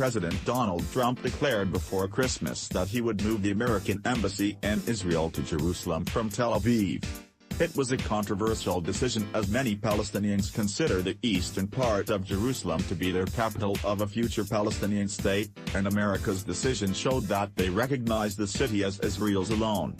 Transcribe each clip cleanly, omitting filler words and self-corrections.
President Donald Trump declared before Christmas that he would move the American embassy in Israel to Jerusalem from Tel Aviv. It was a controversial decision as many Palestinians consider the eastern part of Jerusalem to be their capital of a future Palestinian state, and America's decision showed that they recognize the city as Israel's alone.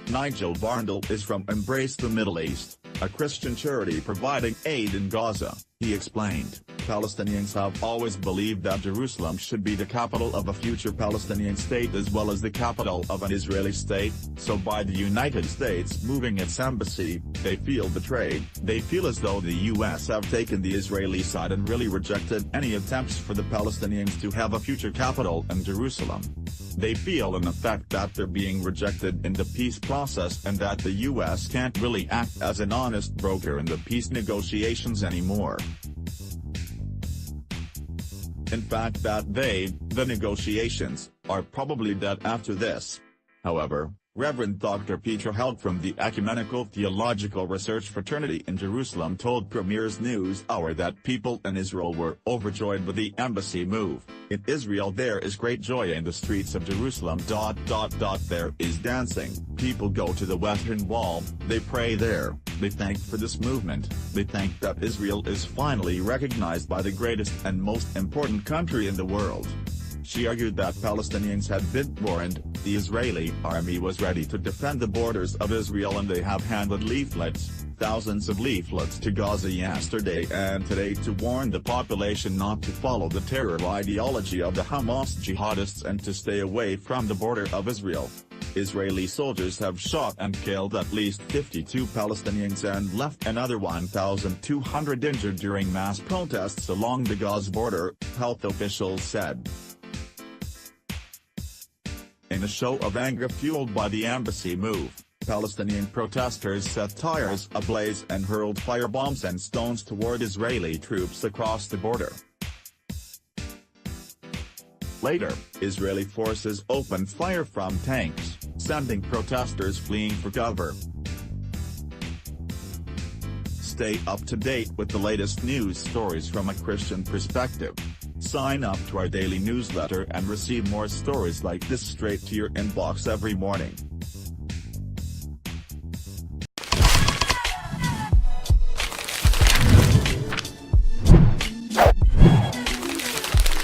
Nigel Barndle is from Embrace the Middle East, a Christian charity providing aid in Gaza. He explained, "Palestinians have always believed that Jerusalem should be the capital of a future Palestinian state as well as the capital of an Israeli state, so by the United States moving its embassy, they feel betrayed. They feel as though the US have taken the Israeli side and really rejected any attempts for the Palestinians to have a future capital in Jerusalem. They feel in effect that they're being rejected in the peace process and that the US can't really act as an honest broker in the peace negotiations anymore. In fact that the negotiations, are probably dead after this." However, Reverend Dr. Peter Held from the Ecumenical Theological Research Fraternity in Jerusalem told Premier's News Hour that people in Israel were overjoyed with the embassy move. "In Israel there is great joy in the streets of Jerusalem. There is dancing, people go to the Western Wall, they pray there, they thank for this movement, they thank that Israel is finally recognized by the greatest and most important country in the world." She argued that Palestinians had been warned, the Israeli army was ready to defend the borders of Israel and they have handed leaflets, thousands of leaflets to Gaza yesterday and today to warn the population not to follow the terror ideology of the Hamas jihadists and to stay away from the border of Israel. Israeli soldiers have shot and killed at least 52 Palestinians and left another 1,200 injured during mass protests along the Gaza border, health officials said. In a show of anger fueled by the embassy move, Palestinian protesters set tires ablaze and hurled firebombs and stones toward Israeli troops across the border. Later, Israeli forces opened fire from tanks, sending protesters fleeing for cover. Stay up to date with the latest news stories from a Christian perspective. Sign up to our daily newsletter and receive more stories like this straight to your inbox every morning.